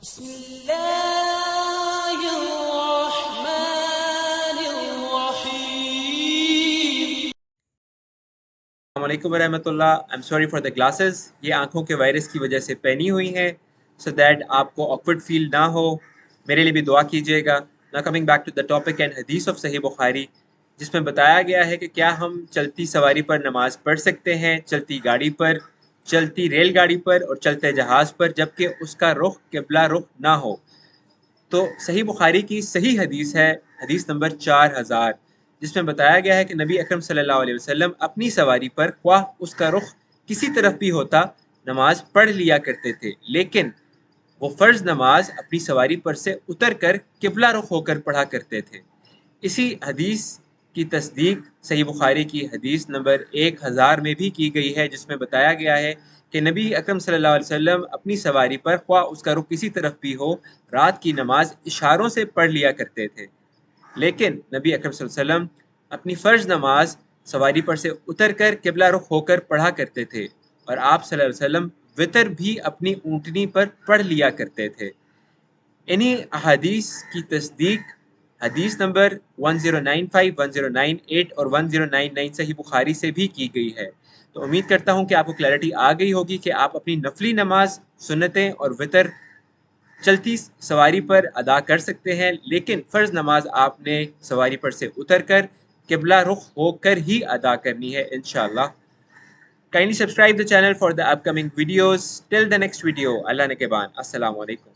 بسم اللہ الرحمن الرحیم۔ السلام علیکم ورحمۃ اللہ. I am sorry for the glasses. یہ آنکھوں کے وائرس کی وجہ سے پہنی ہوئی ہیں سو دیٹ آپ کو آکورڈ فیل نہ ہو. میرے لیے بھی دعا کیجیے گا. نا coming back to the topic and حدیث آف صحیح بخاری، جس میں بتایا گیا ہے کہ کیا ہم چلتی سواری پر نماز پڑھ سکتے ہیں، چلتی گاڑی پر، چلتی ریل گاڑی پر اور چلتے جہاز پر، جبکہ اس کا رخ قبلہ رخ نہ ہو. تو صحیح بخاری کی صحیح حدیث ہے، حدیث نمبر 4000، جس میں بتایا گیا ہے کہ نبی اکرم صلی اللہ علیہ وسلم اپنی سواری پر خواہ اس کا رخ کسی طرف بھی ہوتا نماز پڑھ لیا کرتے تھے، لیکن وہ فرض نماز اپنی سواری پر سے اتر کر قبلہ رخ ہو کر پڑھا کرتے تھے. اسی حدیث کی تصدیق صحیح بخاری کی حدیث نمبر 1000 میں بھی کی گئی ہے، جس میں بتایا گیا ہے کہ نبی اکرم صلی اللہ علیہ وسلم اپنی سواری پر خواہ اس کا رخ کسی طرف بھی ہو رات کی نماز اشاروں سے پڑھ لیا کرتے تھے، لیکن نبی اکرم صلی اللہ علیہ وسلم اپنی فرض نماز سواری پر سے اتر کر قبلہ رخ ہو کر پڑھا کرتے تھے، اور آپ صلی اللہ علیہ وسلم وطر بھی اپنی اونٹنی پر پڑھ لیا کرتے تھے. انہی احادیث کی تصدیق حدیث نمبر 1095، 1098 اور 1099 صحیح بخاری سے بھی کی گئی ہے. تو امید کرتا ہوں کہ آپ کو کلیئرٹی آ گئی ہوگی کہ آپ اپنی نفلی نماز، سنتیں اور وطر چلتی سواری پر ادا کر سکتے ہیں، لیکن فرض نماز آپ نے سواری پر سے اتر کر قبلہ رخ ہو کر ہی ادا کرنی ہے انشاءاللہ. Kindly subscribe the channel for the upcoming videos. Till the next video, اللہ نگہبان. السلام علیکم.